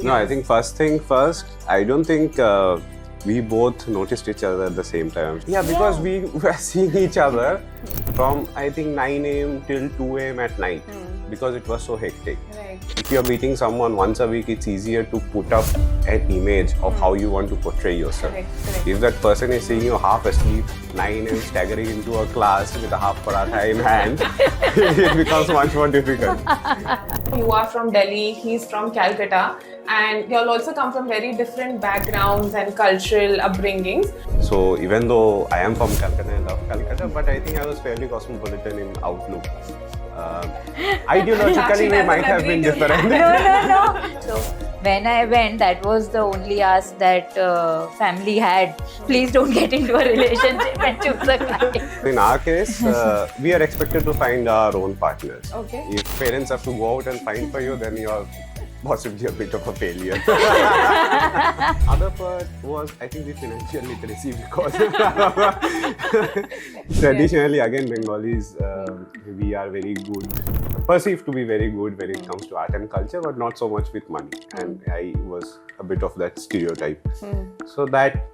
No, I think first thing first, I don't think we both noticed each other at the same time. Yeah, because we were seeing each other from I think 9 a.m. till 2 a.m. at night because it was so hectic. Right. If you're meeting someone once a week, it's easier to put up an image of how you want to portray yourself. Correct. If that person is seeing you half asleep, 9 and staggering into a class with a half paratha in hand, it becomes much more difficult. You are from Delhi, he's from Calcutta, and you'll also come from very different backgrounds and cultural upbringings. So even though I am from Calcutta and love Calcutta, but I think I was fairly cosmopolitan in outlook. Ideologically, we might have been different. No. So when I went, that was the only ask that family had. Please don't get into a relationship and choose a client. In our case, we are expected to find our own partners. Okay. If parents have to go out and find for you, then you're possibly a bit of a failure. Other part was, I think, the financial literacy because traditionally, again, Bengalis, we are very good, perceived to be very good when it comes to art and culture, but not so much with money. And I was a bit of that stereotype. So that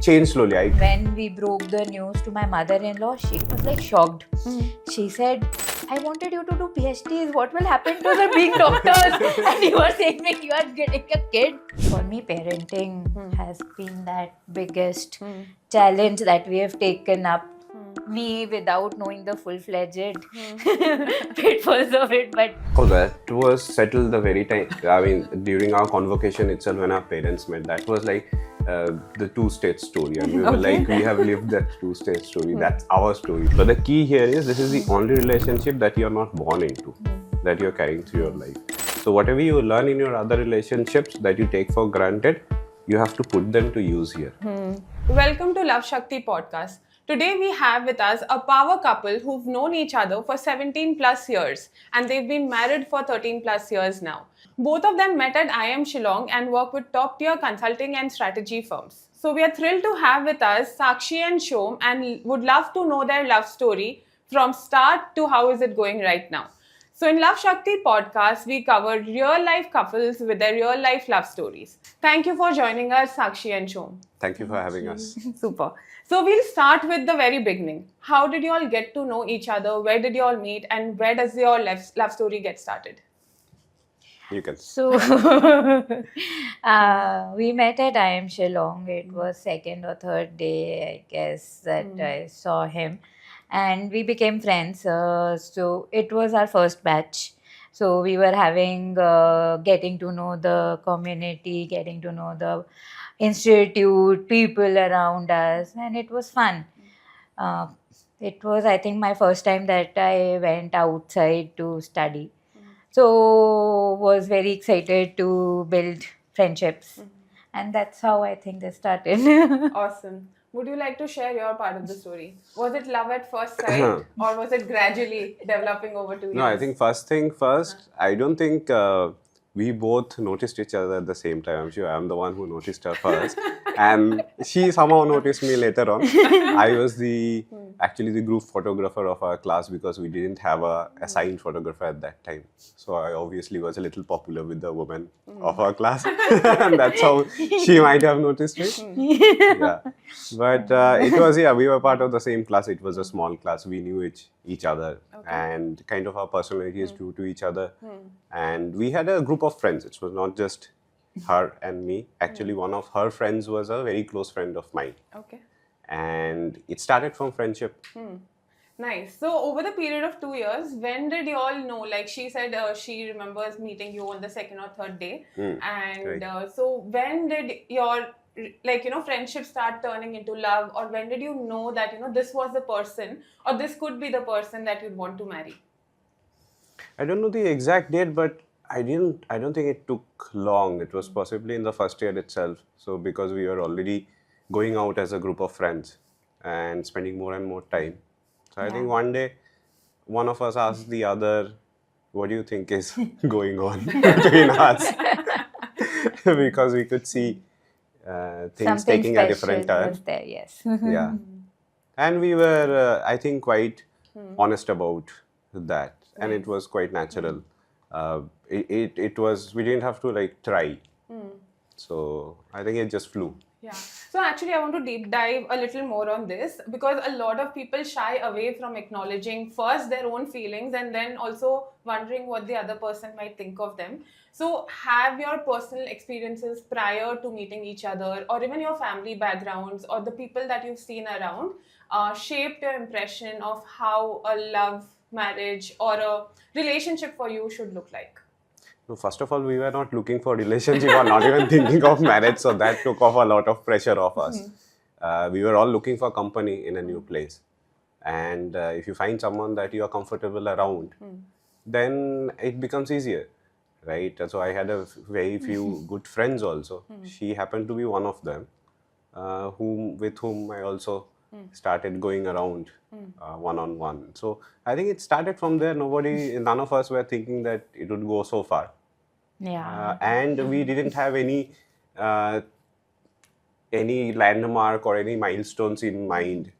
changed slowly. When we broke the news to my mother-in-law, she was like shocked. She said, I wanted you to do PhDs. What will happen to the being doctors? And you are saying that you are getting a kid. For me, parenting has been that biggest challenge that we have taken up. Me without knowing the full-fledged pitfalls of it, but Oh, that was settled the very time. I mean, during our convocation itself, when our parents met, that was like the two-state story. And we were like, we have lived that two-state story. That's our story. But the key here is this is the only relationship that you're not born into, that you're carrying through your life. So whatever you learn in your other relationships that you take for granted, you have to put them to use here. Welcome to Love Shakti podcast. Today we have with us a power couple who've known each other for 17 plus years and they've been married for 13 plus years now. Both of them met at IIM Shillong and work with top tier consulting and strategy firms. So we are thrilled to have with us Sakshi and Shom and would love to know their love story from start to how is it going right now. So in Love Shakti podcast, we cover real life couples with their real life love stories. Thank you for joining us, Sakshi and Shom. Thank you for having us. Super. So we'll start with the very beginning. How did you all get to know each other? Where did you all meet? And where does your love story get started? You can. so we met at IIM Shillong. It was second or third day, I guess, that I saw him. And we became friends. So it was our first batch. So we were having, getting to know the community, getting to know the institute, people around us, and it was fun. It was, I think, my first time that I went outside to study. So was very excited to build friendships. And that's how I think they started. Awesome. Would you like to share your part of the story? Was it love at first sight or was it gradually developing over 2 years? No, I think first thing first, I don't think we both noticed each other at the same time. I'm sure I'm the one who noticed her first. And she somehow noticed me later on. I was actually the group photographer of our class because we didn't have a assigned photographer at that time. So I obviously was a little popular with the women of our class. And that's how she might have noticed me. Yeah. But it was, we were part of the same class. It was a small class. We knew each other. And kind of our personalities drew to each other. And we had a group of friends. It was not just her and me. Actually, one of her friends was a very close friend of mine. Okay. And it started from friendship. Nice. So over the period of 2 years, when did you all know? Like she said, she remembers meeting you on the second or third day. And so when did your friendship start turning into love, or when did you know that this was the person, or this could be the person that you'd want to marry? I don't know the exact date, but I don't think it took long. It was possibly in the first year itself. So because we were already going out as a group of friends and spending more and more time. So I think one day, one of us asked the other, what do you think is going on between us? Because we could see things Something taking a different special turn. was there, yes. Yeah. And we were, I think, quite honest about that. And it was quite natural. it was, we didn't have to like try. So I think it just flew. Yeah. So actually, I want to deep dive a little more on this because a lot of people shy away from acknowledging first their own feelings and then also wondering what the other person might think of them. So, have your personal experiences prior to meeting each other, or even your family backgrounds, or the people that you've seen around, shaped your impression of how a love, marriage, or a relationship for you should look like? So first of all, we were not looking for relationship or not even thinking of marriage, so that took off a lot of pressure off us. We were all looking for company in a new place, and if you find someone that you are comfortable around, then it becomes easier, right? So I had a very few good friends also. She happened to be one of them, with whom I also started going around one on one. So I think it started from there. None of us were thinking that it would go so far. Yeah. And we didn't have any landmark or any milestones in mind,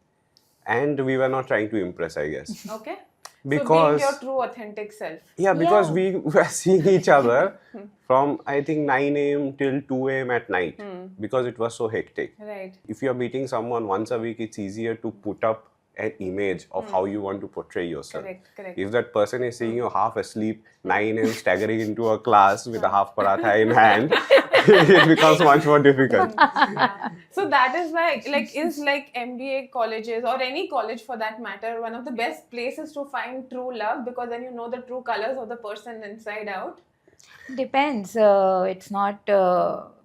and we were not trying to impress, I guess. Okay. So Because being your true authentic self. yeah, because Yeah. we were seeing each other from I think 9 a.m. till 2 a.m. at night because it was so hectic. Right. If you're meeting someone once a week, it's easier to put up an image of how you want to portray yourself. Correct. If that person is seeing you half asleep, 9 a.m. staggering into a class with a half paratha in hand, it becomes much more difficult. Yeah. So that is why, is MBA colleges or any college for that matter one of the best places to find true love because then you know the true colors of the person inside out. Depends. It's not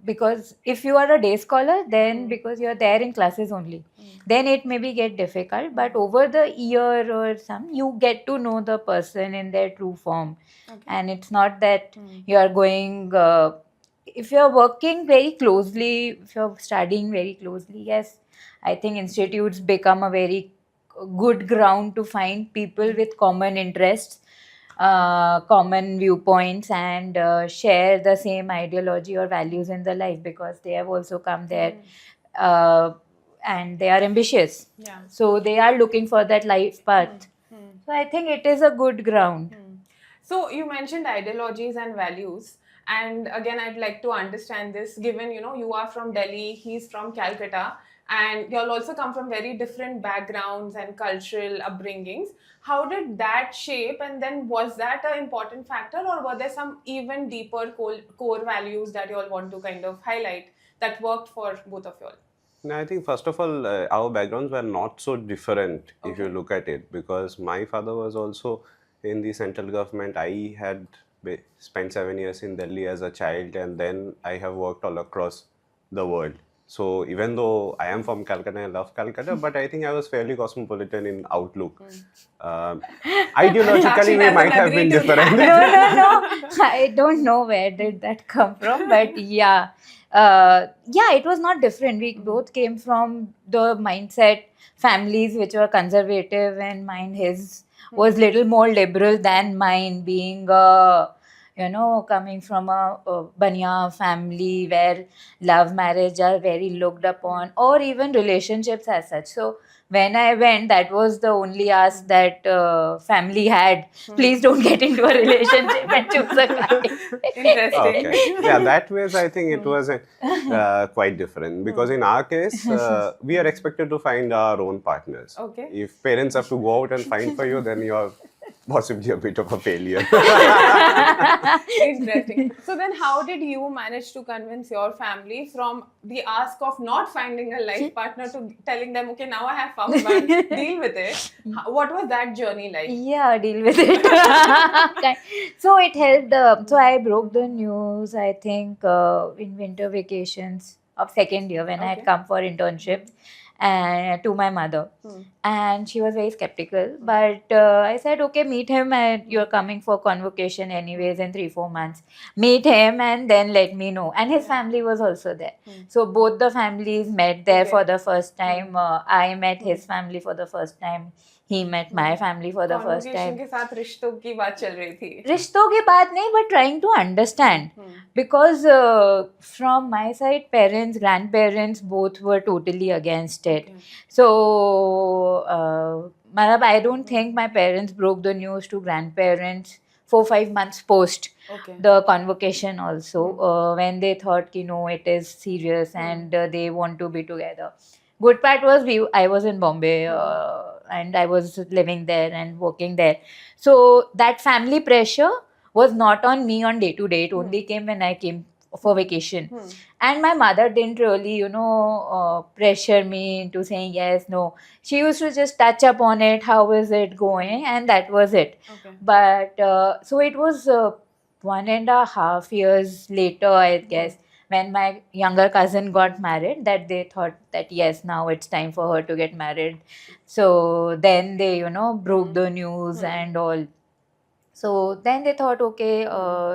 because if you are a day scholar, then because you are there in classes only, then it maybe get difficult. But over the year or some, you get to know the person in their true form, and it's not that you are going. If you are working very closely, if you are studying very closely, yes, I think institutes become a very good ground to find people with common interests, common viewpoints, and share the same ideology or values in the life because they have also come there, and they are ambitious. Yeah. So they are looking for that life path. So I think it is a good ground. So you mentioned ideologies and values. And again, I'd like to understand this given, you are from Delhi, he's from Calcutta, and you'll also come from very different backgrounds and cultural upbringings. How did that shape? And then was that an important factor or were there some even deeper core values that you all want to kind of highlight that worked for both of you all? No, I think first of all, our backgrounds were not so different if you look at it, because my father was also in the central government. I had spent 7 years in Delhi as a child, and then I have worked all across the world. So even though I am from Calcutta, I love Calcutta, but I think I was fairly cosmopolitan in outlook. Ideologically, we might have been different. No. I don't know where did that come from, but yeah. It was not different. We both came from the mindset families which were conservative, and his was little more liberal than mine, being coming from a Banya family where love marriage are very looked upon, or even relationships as such. So when I went, that was the only ask that family had. Please don't get into a relationship and choose a guy. Interesting. Okay. Yeah, that ways I think it was quite different, because in our case, we are expected to find our own partners. Okay. If parents have to go out and find for you, then you are possibly a bit of a failure. Interesting. So then how did you manage to convince your family from the ask of not finding a life partner to telling them, okay, now I have found one, deal with it? What was that journey like? Yeah, deal with it. So it helped. So I broke the news, I think, in winter vacations of second year when I had come for internships, and to my mother. And she was very skeptical. But I said, okay, meet him, and you're coming for convocation anyways in 3-4 months. Meet him and then let me know. And his family was also there. So both the families met there for the first time. I met his family for the first time. He met my family for the first Convocation time. के साथ रिश्तों की बात चल रही थी. रिश्तों की बात नहीं, but trying to understand, because from my side, parents, grandparents, both were totally against it. So I don't think my parents broke the news to grandparents 4-5 months post Okay. the convocation also, when they thought no, it is serious and they want to be together. Good part was I was in Bombay, and I was living there and working there, so that family pressure was not on me on day to day. It only came when I came for vacation. And my mother didn't really pressure me into saying yes, no. She used to just touch upon it, how is it going, and that was it. Okay. But so it was 1.5 years later, I guess, when my younger cousin got married, that they thought that yes, now it's time for her to get married. So then they broke the news and all. So then they thought, okay,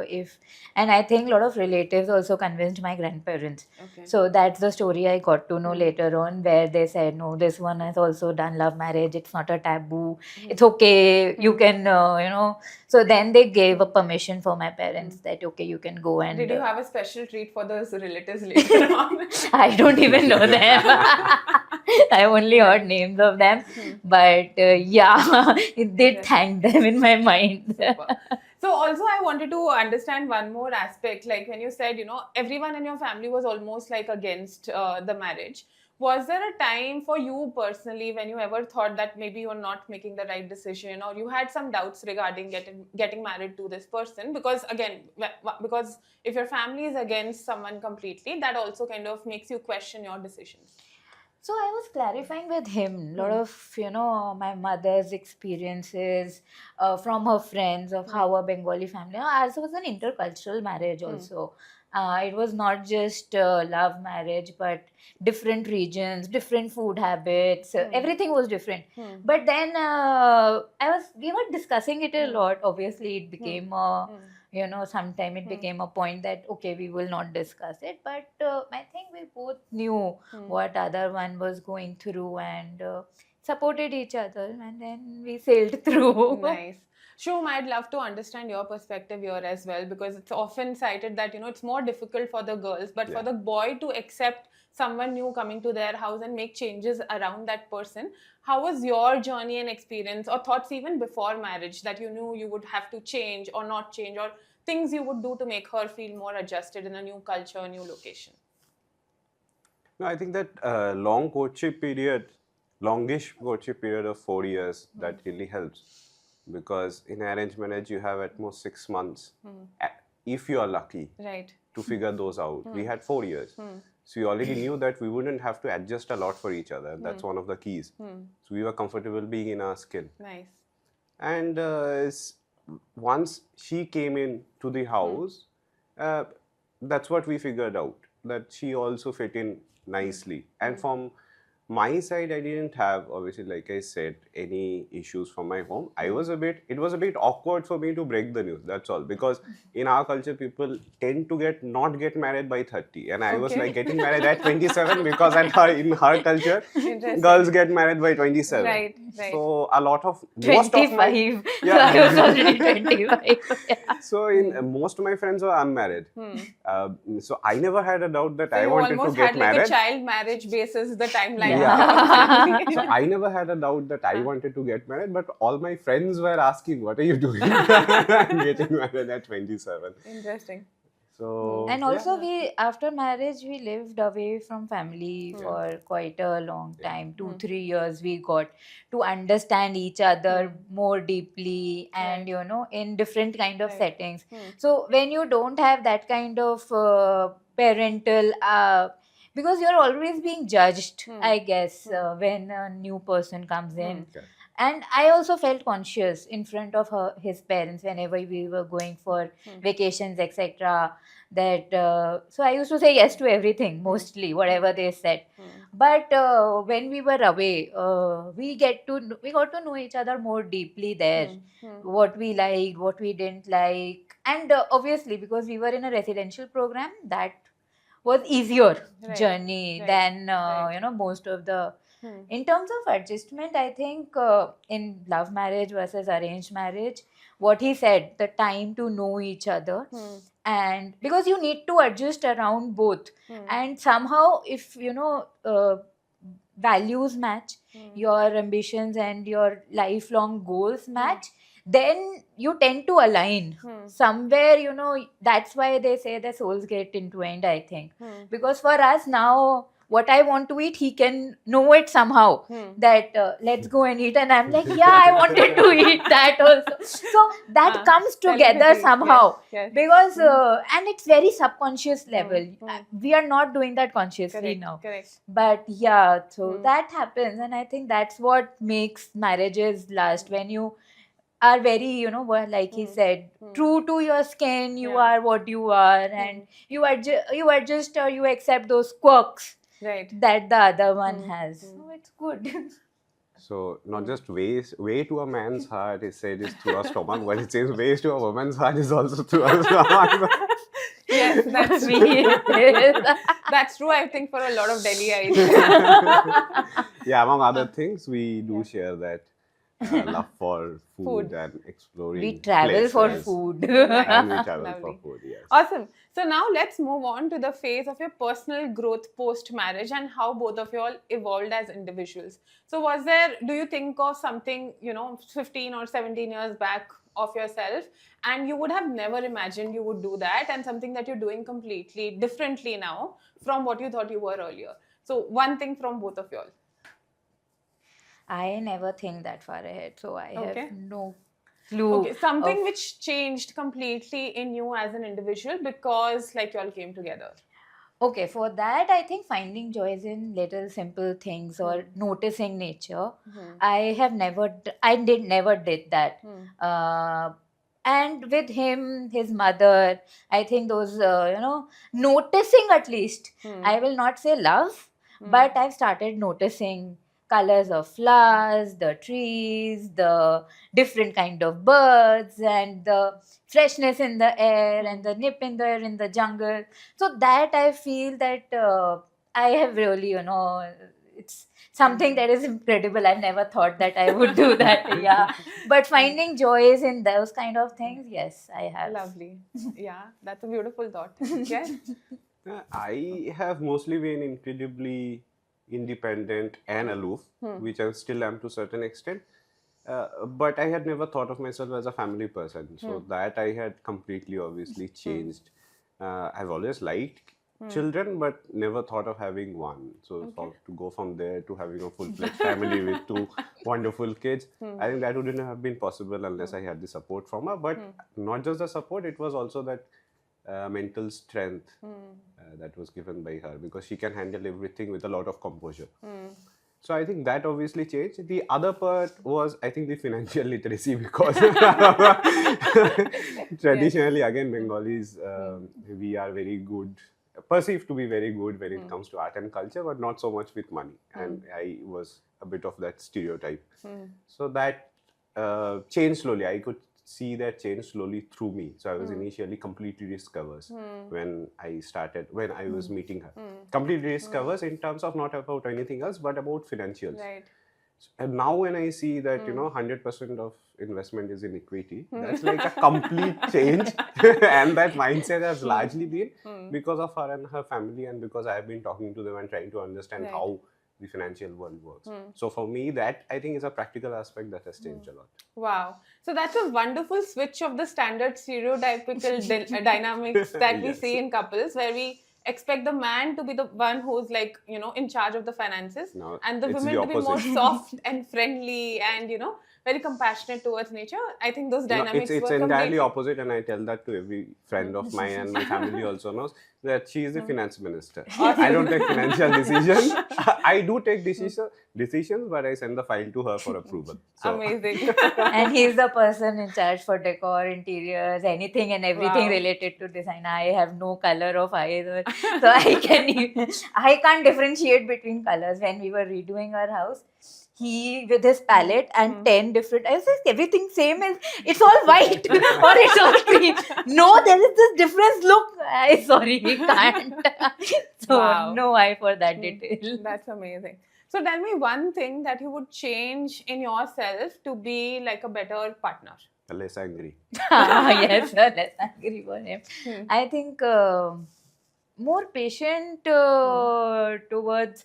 if, and I think a lot of relatives also convinced my grandparents. Okay. So that's the story I got to know later on, where they said, no, this one has also done love marriage. It's not a taboo. It's okay. You can, So then they gave a permission for my parents that, okay, you can go and. Did you have a special treat for those relatives later on? I don't even know them. I only heard names of them. But yeah, it did thank them in my mind. So also I wanted to understand one more aspect, like when you said, everyone in your family was almost like against the marriage. Was there a time for you personally when you ever thought that maybe you're not making the right decision, or you had some doubts regarding getting married to this person? Because again, because if your family is against someone completely, that also kind of makes you question your decisions. So I was clarifying with him a lot of, my mother's experiences from her friends of how a Bengali family. Ours was an intercultural marriage also. It was not just love marriage, but different regions, different food habits. Everything was different. But then we were discussing it a lot. Obviously, it became sometime it became a point that, okay, we will not discuss it. But I think we both knew what other one was going through and supported each other, and then we sailed through. Nice. Shum, I'd love to understand your perspective here as well, because it's often cited that, it's more difficult for the girls, but for the boy to accept someone new coming to their house and make changes around that person. How was your journey and experience, or thoughts even before marriage, that you knew you would have to change or not change, or things you would do to make her feel more adjusted in a new culture, a new location? No, I think that longish courtship period of 4 years, that really helps. Because in arranged marriage, you have at most 6 months, if you are lucky, Right. to figure those out. We had 4 years. So we already knew that we wouldn't have to adjust a lot for each other. That's one of the keys. So we were comfortable being in our skin. Nice. And once she came in to the house, that's what we figured out, that she also fit in nicely. And from my side, I didn't have, obviously, like I said, any issues from my home. It was a bit awkward for me to break the news, that's all. Because in our culture, people tend to not get married by 30. And I was like getting married at 27 because in her culture, girls get married by 27. Right. So a lot of, 25. So I was already 25. Yeah. So most of my friends were unmarried. So I never had a doubt that I wanted to get married. You almost had like a child marriage basis the timeline. Yeah. So I never had a doubt that I wanted to get married, but all my friends were asking, what are you doing? I'm getting married at 27. Interesting. So, and also after marriage, we lived away from family for quite a long time. 2-3 years we got to understand each other more deeply, and in different kind of settings. So when you don't have that kind of parental because you're always being judged, I guess, when a new person comes in. And I also felt conscious in front of his parents whenever we were going for vacations, etc. That so I used to say yes to everything, mostly whatever they said. But when we were away, we got to know each other more deeply there. What we liked, what we didn't like, and obviously because we were in a residential program, that was easier journey than most of the. In terms of adjustment, I think in love marriage versus arranged marriage, what he said, the time to know each other, and because you need to adjust around both, and somehow if values match, your ambitions and your lifelong goals match, then you tend to align. Somewhere, you know, that's why they say the souls get entwined, I think. Because for us now, what I want to eat, he can know it somehow. That let's go and eat, and I'm like, yeah, I wanted to eat that also. So that comes together Telepathy. somehow. Yes. Because and it's very subconscious level. Mm. We are not doing that consciously Correct. now. Correct. But yeah, so that happens, and I think that's what makes marriages last. When you are very, you know, like he said, true to your skin, you Yeah. are what you are, and you adjust or you accept those quirks Right. that the other one has. So it's good. So not just way to a man's heart is said is through a stomach, but it says ways to a woman's heart is also through a stomach. Yes, that's Me, it is. that's true. I think for a lot of Delhiites. Yeah, among other things, we do share that love for food and exploring. We travel for places. food. And we travel Lovely. for food, yes. Awesome. So now let's move on to the phase of your personal growth post-marriage and how both of you all evolved as individuals. So do you think of something, 15 or 17 years back of yourself and you would have never imagined you would do that, and something that you're doing completely differently now from what you thought you were earlier? So one thing from both of you all. I never think that far ahead, so I Okay. have no clue. Okay, something of- which changed completely in you as an individual because like you all came together. Okay, for that, I think finding joys in little simple things or noticing nature. I never did that. And with him, his mother, I think those, noticing at least. I will not say love, but I've started noticing colors of flowers, the trees, the different kind of birds, and the freshness in the air, and the nip in the air in the jungle. So that I feel that I have really, it's something that is incredible. I've never thought that I would do that. Yeah, but finding joys in those kind of things, yes, I have. Lovely. Yeah, that's a beautiful thought. Yes. I have mostly been incredibly independent and aloof, which I still am to a certain extent. But I had never thought of myself as a family person. So that I had completely obviously changed. I've always liked children, but never thought of having one. So to go from there to having a full-fledged family with two wonderful kids, I think that wouldn't have been possible unless I had the support from her. But not just the support, it was also that mental strength that was given by her, because she can handle everything with a lot of composure. So I think that obviously changed. The other part was, I think, the financial literacy, because traditionally, again, Bengalis, we are very good, perceived to be very good when it comes to art and culture, but not so much with money. And I was a bit of that stereotype. So that changed slowly. I could see that change slowly through me. So I was initially completely risk-averse when I was meeting her. Completely risk-averse in terms of not about anything else, but about financials. Right. And now when I see that, 100% of investment is in equity, that's like a complete change. And that mindset has largely been because of her and her family, and because I have been talking to them and trying to understand how the financial world works. So for me, that I think is a practical aspect that has changed a lot. Wow. So that's a wonderful switch of the standard stereotypical dynamics that we Yes. see in couples, where we expect the man to be the one who's like, in charge of the finances, Now, and the it's women the to be more opposite. soft and friendly and, very compassionate towards nature. I think those No, dynamics it's were entirely completely opposite, and I tell that to every friend of mine, and my family also knows that she is the finance minister. I don't take financial decisions. I do take decisions, but I send the file to her for approval. So, amazing. And he's the person in charge for decor, interiors, anything and everything Wow. related to design. I have no color of either, so I can't differentiate between colors. When we were redoing our house, he with his palette and 10 different, I was like, everything same is, it's all white or it's all green. No, there is this difference. Look, sorry, we can't. So Wow. no eye for that detail. That's amazing. So tell me one thing that you would change in yourself to be like a better partner. less angry. Yes, sir, let's agree for him. I think more patient towards,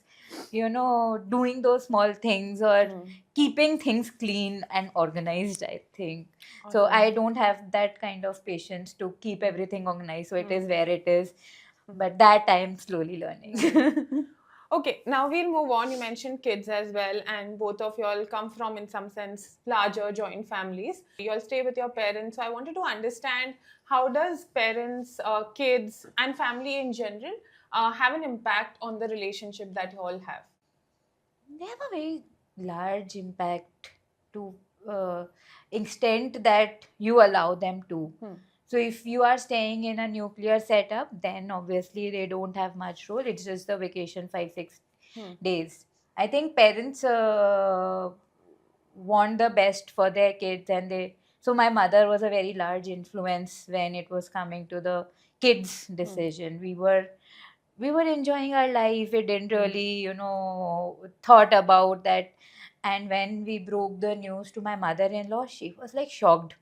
you know, doing those small things or keeping things clean and organized, I think. So I don't have that kind of patience to keep everything organized. So it is where it is. But that I'm slowly learning. Okay, now we'll move on. You mentioned kids as well, and both of y'all come from, in some sense, larger joint families. Y'all stay with your parents. So I wanted to understand, how does parents, kids, and family in general have an impact on the relationship that you all have? They have a very large impact to extent that you allow them to. So if you are staying in a nuclear setup, then obviously they don't have much role. It's just the vacation 5-6 days. I think parents want the best for their kids, and they. So my mother was a very large influence when it was coming to the kids' decision. We were enjoying our life. We didn't really, you know, thought about that. And when we broke the news to my mother-in-law, she was like shocked.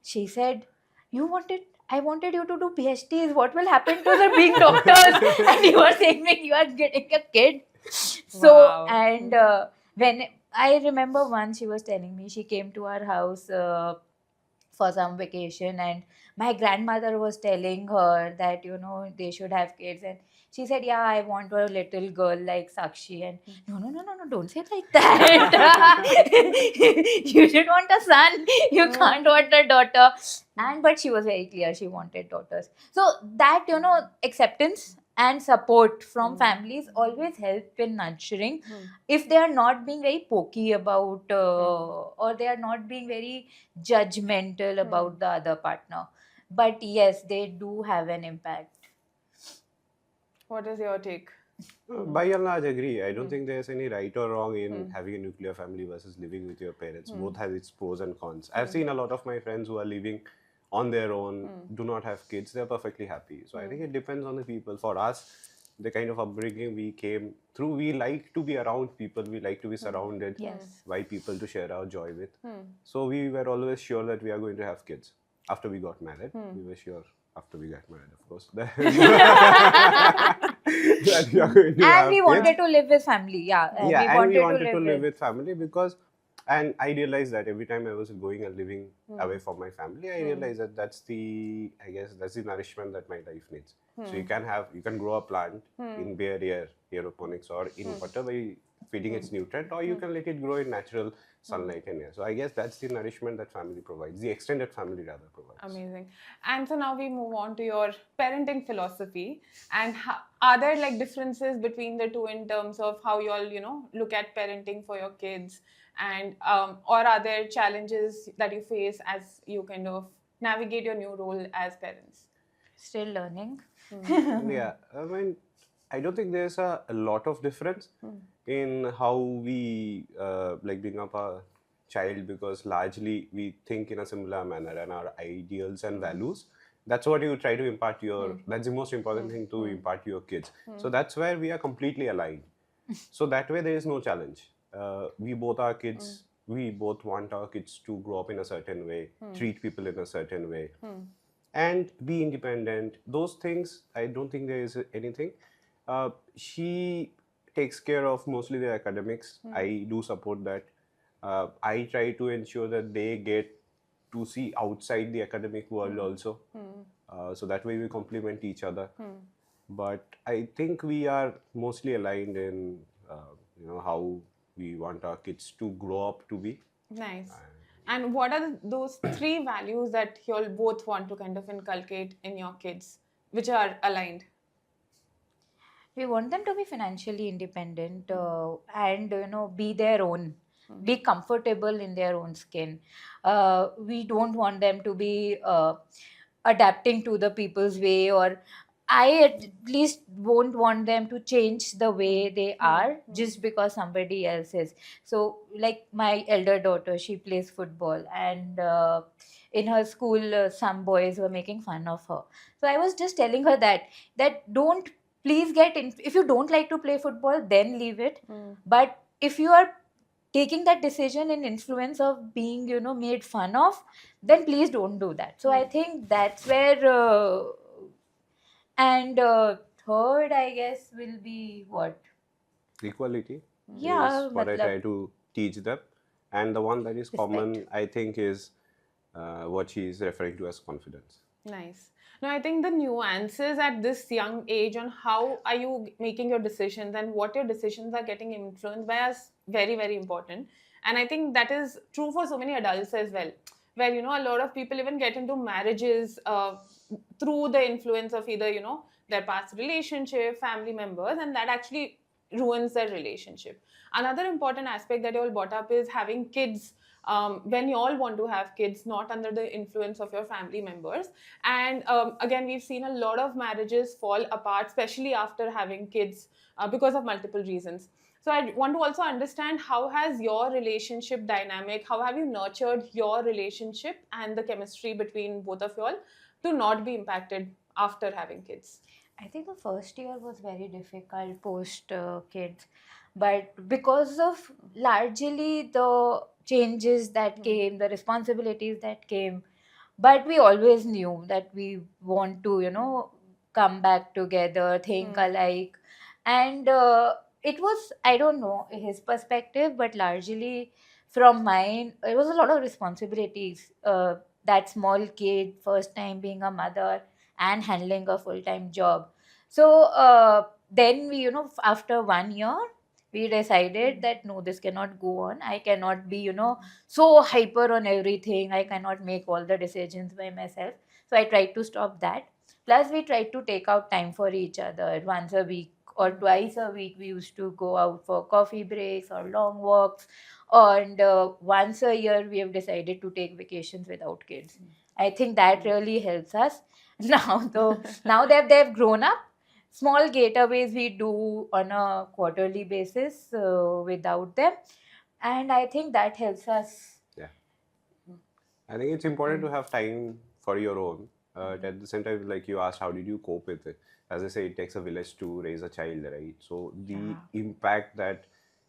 She said, I wanted you to do PhDs. What will happen to the being doctors? And you are saying that you are getting a kid. So, Wow. and when I remember once she was telling me, she came to our house for some vacation, and my grandmother was telling her that, you know, they should have kids, and she said, yeah, I want a little girl like Sakshi. And no, don't say it like that. You should want a son, you can't want a daughter. And but she was very clear, she wanted daughters. So that, you know, acceptance and support from families always help in nurturing, if they are not being very pokey about or they are not being very judgmental about the other partner. But yes, they do have an impact. What is your take? By and large, agree. I don't think there's any right or wrong in having a nuclear family versus living with your parents. Both have its pros and cons. I've seen a lot of my friends who are living on their own, do not have kids, they're perfectly happy. So I think it depends on the people. For us, the kind of upbringing we came through, we like to be around people, we like to be surrounded Yes. by people to share our joy with. So we were always sure that we are going to have kids. After we got married, we were sure, after we got married, of course, that we are going to have And we kids. wanted to live with family. Yeah. And we wanted to live with family because, and I realized that every time I was going and living away from my family, I realized that that's the nourishment that my life needs. So you can grow a plant in bare air, aeroponics, or in water by feeding its nutrient, or you can let it grow in natural sunlight and air. So I guess that's the nourishment that family provides, the extended family rather provides. Amazing. And so now we move on to your parenting philosophy. And are there like differences between the two in terms of how you all, you know, look at parenting for your kids? And or are there challenges that you face as you kind of navigate your new role as parents? Still learning. Yeah, I mean, I don't think there's a lot of difference in how we bring up a child, because largely we think in a similar manner, and our ideals and values, that's what you try to impart to your, that's the most important thing to impart to your kids. So that's where we are completely aligned. So that way there is no challenge. We both are kids, we both want our kids to grow up in a certain way, treat people in a certain way, and be independent. Those things, I don't think there is anything. She takes care of mostly the academics. I do support that. I try to ensure that they get to see outside the academic world also. So that way we complement each other. But I think we are mostly aligned in how we want our kids to grow up to be. Nice. And what are those three values that you all both want to kind of inculcate in your kids, which are aligned? We want them to be financially independent and, you know, be their own, be comfortable in their own skin. We don't want them to be adapting to the people's way, or I at least won't want them to change the way they are just because somebody else is. So, like my elder daughter, she plays football, and in her school, some boys were making fun of her. So I was just telling her that don't, please get in. If you don't like to play football, then leave it. But if you are taking that decision in influence of being, you know, made fun of, then please don't do that. So I think that's where and third, I guess, will be what? Equality Yeah, is what I matlab- try to teach them. And the one that is common, Respect. I think, is what she is referring to as confidence. Nice. Now, I think the nuances at this young age on how are you making your decisions and what your decisions are getting influenced by is very, very important. And I think that is true for so many adults as well, where, you know, a lot of people even get into marriages through the influence of either, you know, their past relationship, family members, and that actually ruins their relationship. Another important aspect that you all brought up is having kids when you all want to have kids, not under the influence of your family members. And again, we've seen a lot of marriages fall apart, especially after having kids, because of multiple reasons. So I want to also understand, how has your relationship dynamic, how have you nurtured your relationship and the chemistry between both of you all to not be impacted after having kids? I think the first year was very difficult post kids, but because of largely the changes that came, the responsibilities that came, but we always knew that we want to, come back together, think alike, and it was, I don't know his perspective, but largely from mine, it was a lot of responsibilities. That small kid, first time being a mother and handling a full time job. So then we, after 1 year, we decided that no, this cannot go on. I cannot be, so hyper on everything. I cannot make all the decisions by myself. So I tried to stop that. Plus, we tried to take out time for each other once a week or twice a week. We used to go out for coffee breaks or long walks. And once a year, we have decided to take vacations without kids. I think that really helps us. Now that they've grown up, small getaways we do on a quarterly basis without them, and I think that helps us. I think it's important to have time for your own. At the same time, like you asked, how did you cope with it? As I say, it takes a village to raise a child, right? So the impact that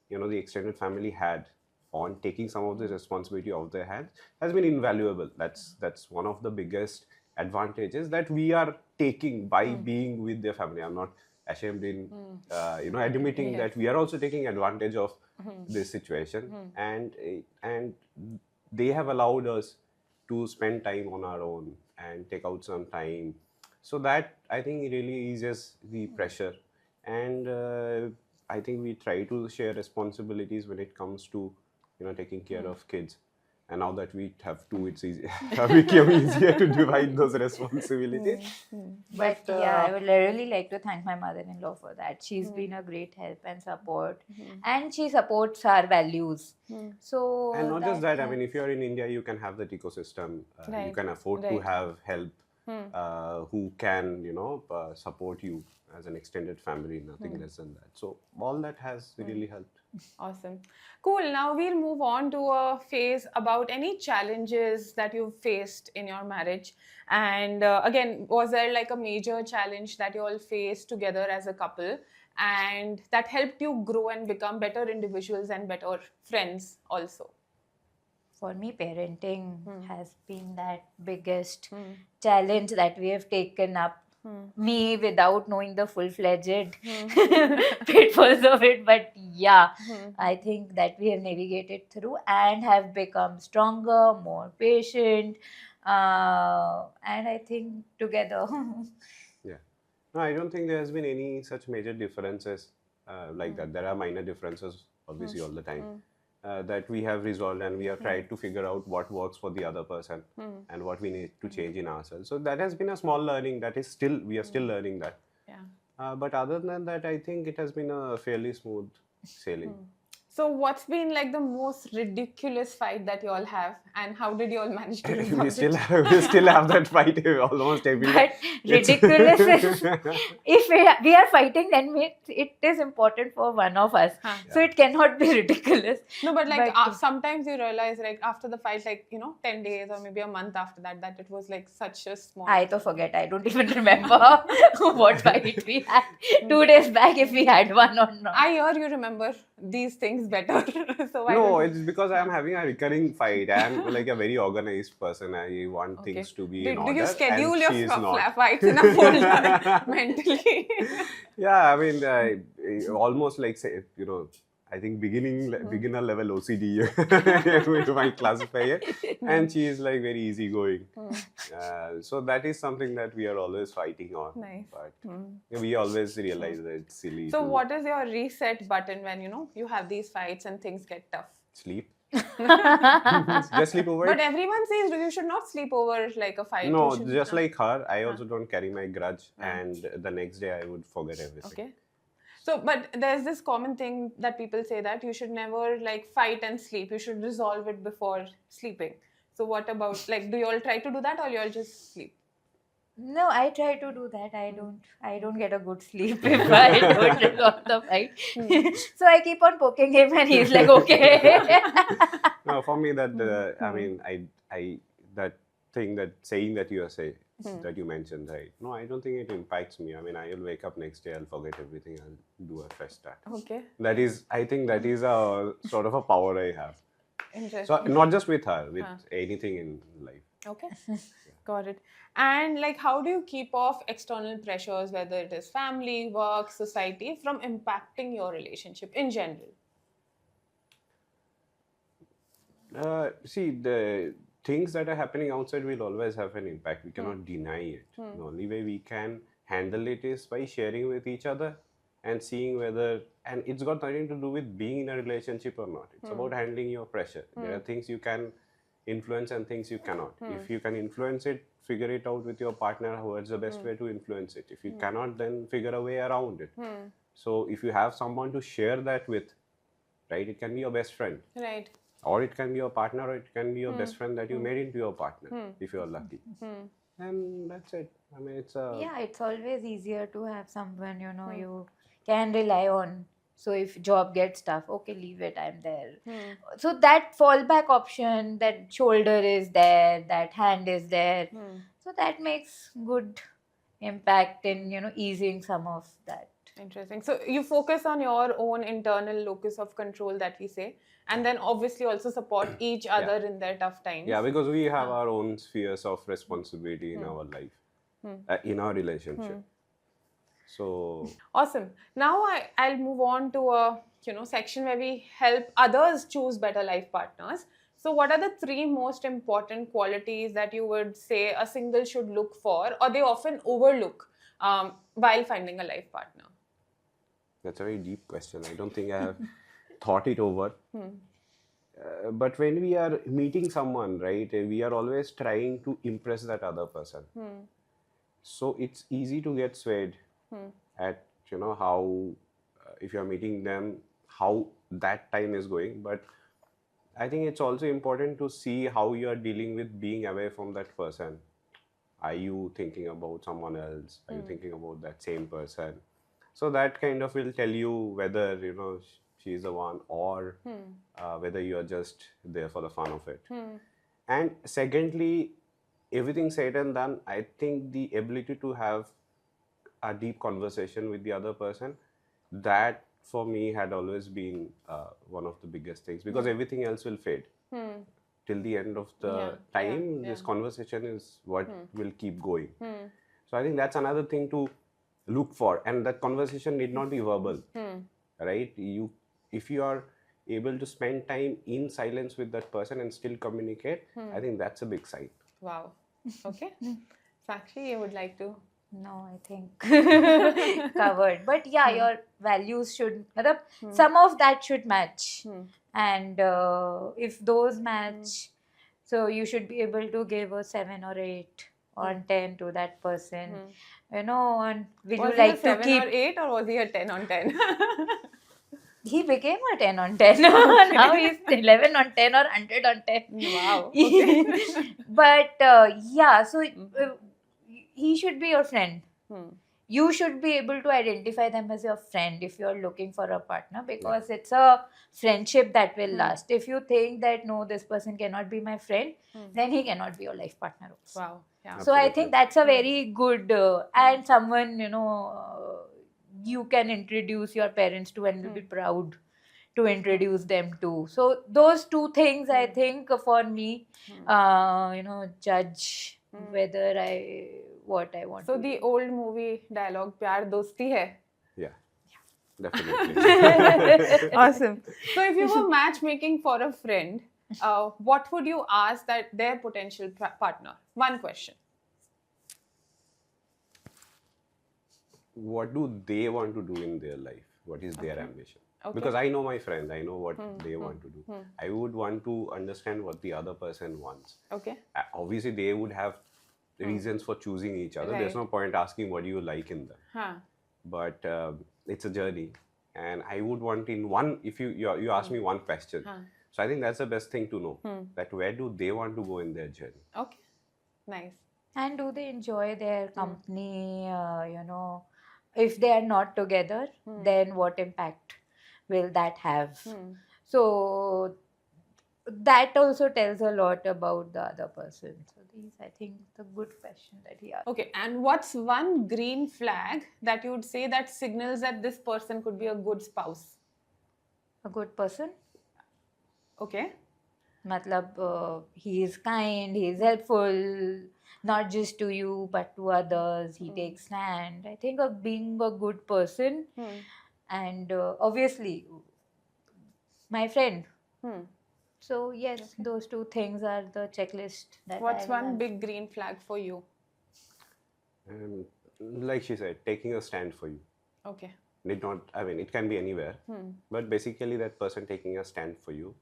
the extended family had on taking some of the responsibility off their hands has been invaluable. That's one of the biggest advantages that we are taking by being with their family. I'm not ashamed in admitting that we are also taking advantage of this situation, and they have allowed us to spend time on our own and take out some time, so that I think it really eases the pressure. And I think we try to share responsibilities when it comes to taking care of kids. And now that we have two, it's easy become easier to divide those responsibilities. But yeah, I would really like to thank my mother-in-law for that. She's been a great help and support, and she supports our values. So And not just that, I mean, if you're in India, you can have that ecosystem. You Right. can afford to have help who can, support you as an extended family, nothing less than that. So all that has really helped. Awesome. Cool. Now we'll move on to a phase about any challenges that you've faced in your marriage. And again, was there like a major challenge that you all faced together as a couple and that helped you grow and become better individuals and better friends also? for me, parenting has been that biggest challenge that we have taken up. Me without knowing the full-fledged pitfalls of it, but yeah, I think that we have navigated through and have become stronger, more patient, and I think together. Yeah. No, I don't think there has been any such major differences like that. There are minor differences, obviously, all the time. That we have resolved, and we have tried to figure out what works for the other person and what we need to change in ourselves. So that has been a small learning that is still, we are still learning that. Yeah. But other than that, I think it has been a fairly smooth sailing. So what's been like the most ridiculous fight that you all have, and how did you all manage to resolve we it? still have that fight almost every day. But ridiculous is, if we are fighting, then it is important for one of us. So it cannot be ridiculous. No, but like But- sometimes you realize, like after the fight, like 10 days or maybe a month after that, that it was like such a small. I to forget. I don't even remember what fight we had 2 days back, if we had one or not. I hear you remember these things things better. So why No, don't it's because I'm having a recurring fight. I'm like a very organized person. I want Okay. things to be do, in do order. you schedule and your she's not. fights in a folder mentally? Yeah, I mean, almost like say, I think beginner level OCD we might classify it, and she is like very easygoing. So that is something that we are always fighting on. Nice. But we always realize that it's silly So to what is your reset button when you have these fights and things get tough? sleep. Just sleep over But it. everyone says you should not sleep over like a fight. No, You should, just like her, I also don't carry my grudge, and the next day I would forget everything. Okay. So, but there's this common thing that people say that you should never like fight and sleep. You should resolve it before sleeping. So, what about like, do you all try to do that or you all just sleep? No, I try to do that. I don't get a good sleep if I don't resolve the fight. So I keep on poking him and he's like, okay. No, for me that I mean I that thing that saying that you are saying that you mentioned, right? No, I don't think it impacts me. I mean, I'll wake up next day, I'll forget everything, I'll do a fresh start. Okay. I think that is a sort of a power I have. Interesting. So not just with her, with anything in life. Okay. Got it. And like, how do you keep off external pressures, whether it is family, work, society, from impacting your relationship in general? See, the things that are happening outside will always have an impact. We cannot deny it. The only way we can handle it is by sharing with each other and seeing whether, and it's got nothing to do with being in a relationship or not. It's about handling your pressure. There are things you can influence and things you cannot. If you can influence it, figure it out with your partner, what's the best way to influence it. If you cannot, then figure a way around it. So if you have someone to share that with, right, it can be your best friend. Right. Or it can be your partner, or it can be your best friend that you made into your partner, if you're lucky. And that's it. I mean, it's a... Yeah, it's always easier to have someone, you can rely on. So if job gets tough, okay, leave it, I'm there. So that fallback option, that shoulder is there, that hand is there. So that makes good impact in, easing some of that. Interesting. So you focus on your own internal locus of control that we say, and then obviously also support each other in their tough times. Yeah, because we have our own spheres of responsibility in our life, in our relationship. So awesome. Now I'll move on to a section where we help others choose better life partners. So what are the 3 most important qualities that you would say a single should look for, or they often overlook while finding a life partner? that's a very deep question. I don't think I have thought it over. But when we are meeting someone, right, we are always trying to impress that other person. So it's easy to get swayed at, how, if you're meeting them, how that time is going. But I think it's also important to see how you're dealing with being away from that person. Are you thinking about someone else? Are you thinking about that same person? So that kind of will tell you whether, she's the one, or whether you're just there for the fun of it. And secondly, everything said and done, I think the ability to have a deep conversation with the other person, that for me had always been one of the biggest things, because everything else will fade. Till the end of the time, this conversation is what will keep going. So I think that's another thing to look for, and that conversation need not be verbal, right? If you are able to spend time in silence with that person and still communicate, I think that's a big sign. Wow. Okay. Sakshi, you would like to? No, I think covered. But yeah, your values should, some of that should match. And if those match, so you should be able to give a 7 or 8 on 10 to that person. And will Was you he like a to 7 keep? or 8, or was he a 10 on 10? He became a 10 on 10. Now he's 11 on 10 or 100 on 10. Wow. Okay. But yeah, so he should be your friend. You should be able to identify them as your friend if you're looking for a partner, because it's a friendship that will last. If you think that no, this person cannot be my friend, then he cannot be your life partner also. Wow. Yeah. So I think that's a very good and someone you can introduce your parents to and will be proud to introduce them to. So those two things, I think, for me, judge whether what I want So to the do. old movie dialogue, "Pyar dosti hai." Yeah, definitely. Awesome. So if you were matchmaking for a friend, what would you ask that their potential partner? One question. What do they want to do in their life? What is their ambition? Okay. Because I know my friend, I know what they want to do. I would want to understand what the other person wants. Okay. Obviously, they would have reasons for choosing each other. There's Right. no point asking what do you like in them. Huh. But it's a journey, and I would want in one. If you ask me one question, so I think that's the best thing to know. That where do they want to go in their journey? Okay. Nice. And do they enjoy their company? If they are not together, then what impact will that have? So that also tells a lot about the other person. So these, I think, the good question that he asked. Okay. And what's one green flag that you would say that signals that this person could be a good spouse? A good person. Okay. Matlab, he is kind, he is helpful, not just to you but to others. He takes stand. I think of being a good person, and obviously my friend. So yes, those two things are the checklist that What's I will one have. big green flag for you? Like she said, taking a stand for you. Okay. It can be anywhere, but basically that person taking a stand for you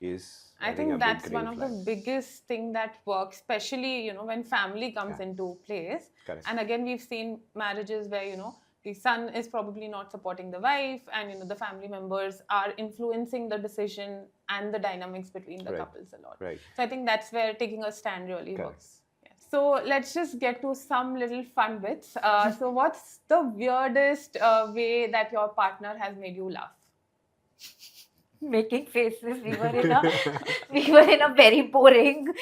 is, I a think big that's green one of flag. the biggest thing that works, especially when family comes into place. Correct. And again, we've seen marriages where the son is probably not supporting the wife, and the family members are influencing the decision and the dynamics between the Right. couples a lot. Right. So I think that's where taking a stand really Correct. works. Yeah. So let's just get to some little fun bits. So what's the weirdest way that your partner has made you laugh? Making faces. We were in a very boring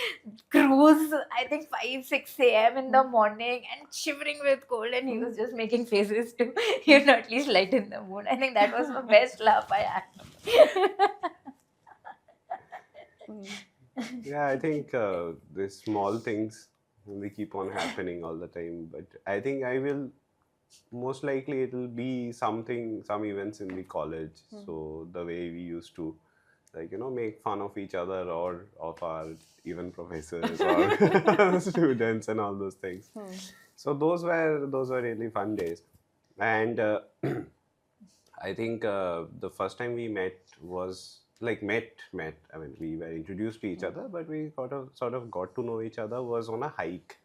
cruise. I think 5-6 a.m. in the morning, and shivering with cold, and he was just making faces to at least lighten the mood. I think that was the best laugh I had. Yeah, I think these small things, they keep on happening all the time. But I think most likely it will be some events in the college. So the way we used to, make fun of each other or of our even professors or students and all those things. So those were really fun days. And I think the first time we met was met. I mean, we were introduced to each other, but we sort of got to know each other was on a hike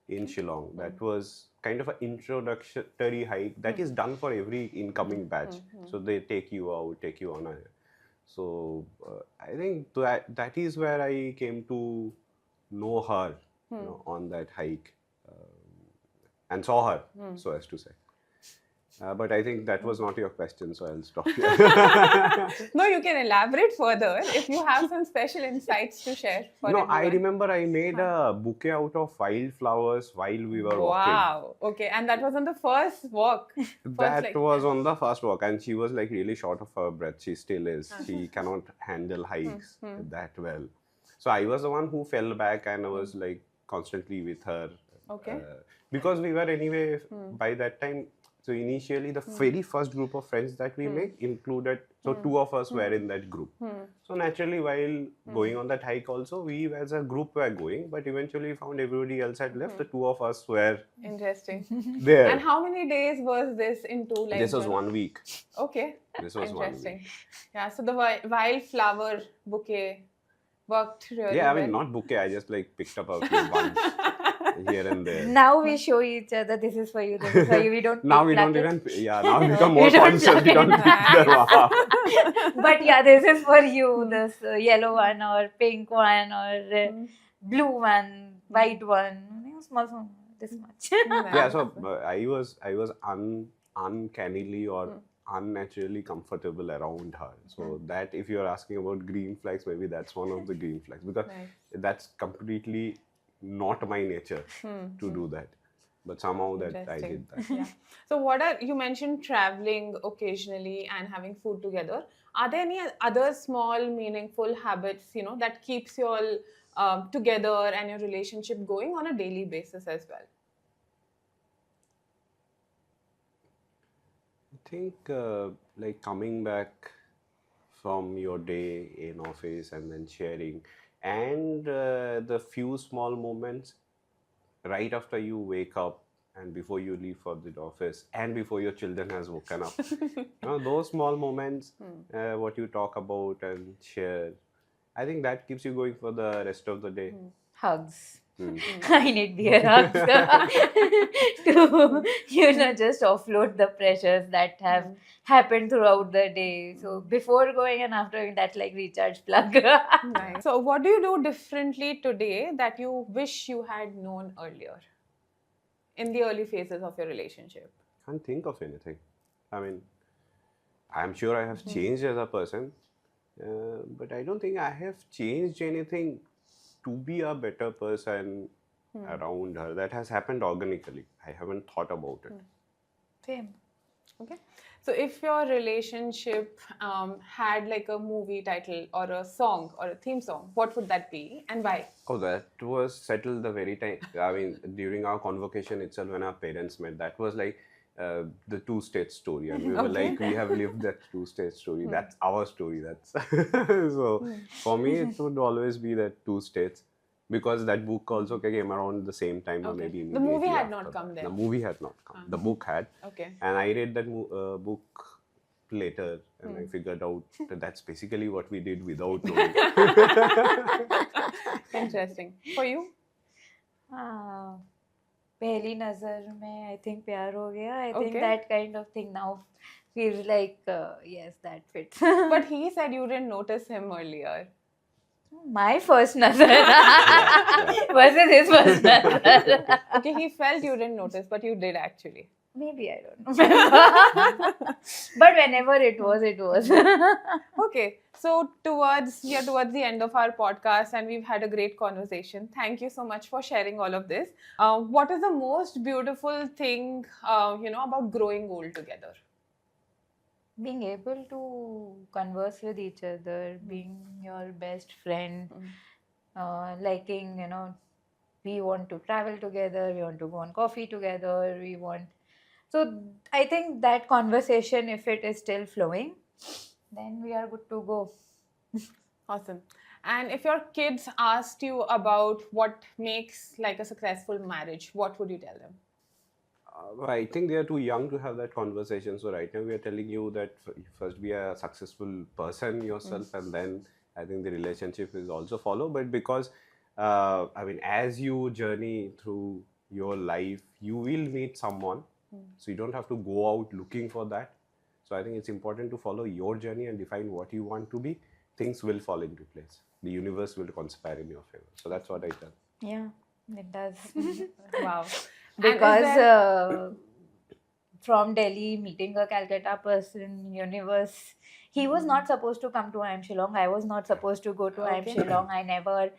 in Shillong. That was kind of an introductory hike that is done for every incoming batch. So they take you out, take you on a. So I think that is where I came to know her on that hike and saw her, so as to say. But I think that was not your question, so I'll stop here. No, you can elaborate further if you have some special insights to share for No, everyone. I remember I made a bouquet out of wildflowers while we were walking. Wow. Okay, and that was on the first walk. That was on the first walk, and she was really short of her breath. She still is. She cannot handle hikes that well. So I was the one who fell back, and I was constantly with her. Okay. Because we were anyway by that time. So initially, the very first group of friends that we make included, so two of us were in that group. So naturally, while going on that hike also, we as a group were going, but eventually we found everybody else had left. The two of us were Interesting. there. And how many days was this into This was 1 week. Okay. This was 1 week. Interesting. Yeah, so the wildflower bouquet worked really Yeah, I well. mean, not bouquet, I just picked up a few bunch here and there. Now we show each other, this is for you, this is for you. We don't Now we pluck don't it. even, now we become more We don't conscious. pluck We don't it. pick them up. But yeah, this is for you. This yellow one or pink one or blue one, white one. Small, this much. Yeah, so I was uncannily or unnaturally comfortable around her. So that, if you're asking about green flags, maybe that's one of the green flags, because Nice. that's completely not my nature to do that. but somehow that I Interesting. did that. Yeah. So what are you mentioned traveling occasionally and having food together? Are there any other small meaningful habits, that keeps you all together and your relationship going on a daily basis as well? I think like coming back from your day in office and then sharing, and the few small moments right after you wake up and before you leave for the office and before your children has woken up. Those small moments, what you talk about and share, I think that keeps you going for the rest of the day. Hugs. Hmm. I need beer hugs to, just offload the pressures that have happened throughout the day. So before going and after going, that's like recharge plug. Nice. So what do you do differently today that you wish you had known earlier in the early phases of your relationship? Can't think of anything. I mean, I'm sure I have changed as a person, but I don't think I have changed anything to be a better person around her. That has happened organically. I haven't thought about it. Same. Okay. So if your relationship had like a movie title or a song or a theme song, what would that be and why? Oh, that was settled the very time. I mean, during our convocation itself, when our parents met, that was like the two-state story, and we were like, we have lived that two-state story. That's our story. That's so. For me, it would always be that two states, because that book also came around the same time, or Okay. maybe The movie immediately had after not that. come then. The movie had not come. The book had, Okay. and I read that book later, and I figured out that that's basically what we did without knowing. Interesting. For you? पहली नजर में I think प्यार हो गया. I think Okay. that kind of thing now feels like yes, that fits. But he said you didn't notice him earlier. My first nazar versus his first nazar. Okay, he felt you didn't notice, but you did actually. Maybe I don't remember. But whenever it was, it was. Okay, so we are towards the end of our podcast, and we've had a great conversation. Thank you so much for sharing all of this. What is the most beautiful thing, about growing old together? Being able to converse with each other, being your best friend, liking, we want to travel together, we want to go on coffee together, So I think that conversation, if it is still flowing, then we are good to go. Awesome. And if your kids asked you about what makes like a successful marriage, what would you tell them? I think they are too young to have that conversation. So right now we are telling you that first be a successful person yourself, and then I think the relationship is also follow. But because I mean, as you journey through your life, you will meet someone. So you don't have to go out looking for that. So I think it's important to follow your journey and define what you want to be. Things will fall into place. The universe will conspire in your favor. So that's what I tell. Yeah, it does. Wow. Because from Delhi, meeting a Calcutta person, universe, he was not supposed to come to IIM Shillong. I was not supposed to go to IIM Shillong. I never,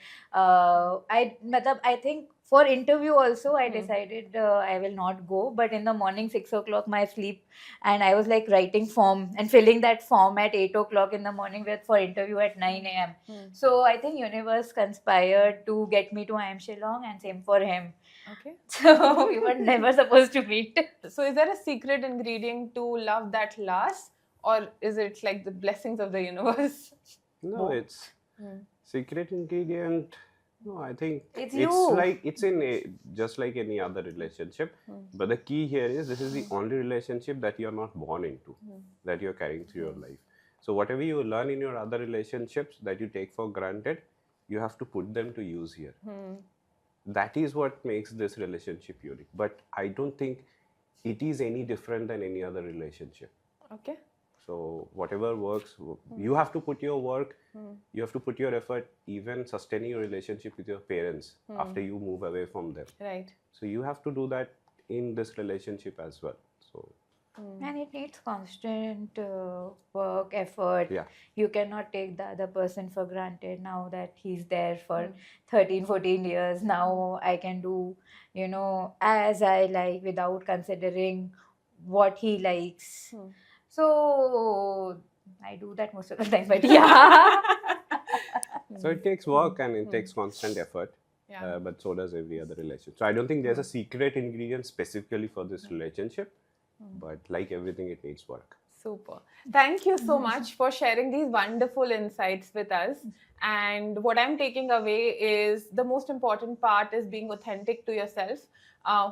I think for interview also, I decided I will not go. But in the morning, 6 o'clock, my sleep, and I was like writing form and filling that form at 8 o'clock in the morning for interview at 9 a.m. So I think universe conspired to get me to IIM Shillong, and same for him. Okay. So we were never supposed to meet. So is there a secret ingredient to love that lasts, or is it like the blessings of the universe? No, it's secret ingredient. No, I think It's it's you. like it's in just like any other relationship. But the key here is this is the only relationship that you're not born into, that you're carrying through your life. So whatever you learn in your other relationships that you take for granted, you have to put them to use here. That is what makes this relationship unique. But I don't think it is any different than any other relationship. Okay. So whatever works, you have to put your work, you have to put your effort, even sustaining your relationship with your parents after you move away from them. Right. So you have to do that in this relationship as well. So And it needs constant work, effort. Yeah. You cannot take the other person for granted now that he's there for 13, 14 years. Now I can do, as I like without considering what he likes. So I do that most of the time, but yeah. So it takes work and it takes constant effort. Yeah. But so does every other relationship. So I don't think there's a secret ingredient specifically for this relationship. But like everything, it needs work. Super. Thank you so much for sharing these wonderful insights with us. And what I'm taking away is the most important part is being authentic to yourself,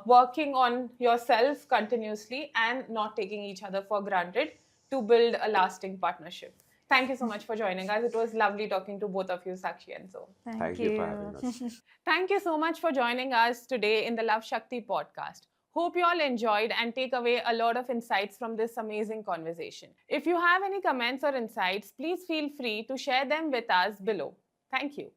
working on yourself continuously, and not taking each other for granted to build a lasting partnership. Thank you so much for joining us. It was lovely talking to both of you, Sakshi and So. Thank you for having us. Thank you so much for joining us today in the Love Shakti podcast. Hope you all enjoyed and take away a lot of insights from this amazing conversation. If you have any comments or insights, please feel free to share them with us below. Thank you.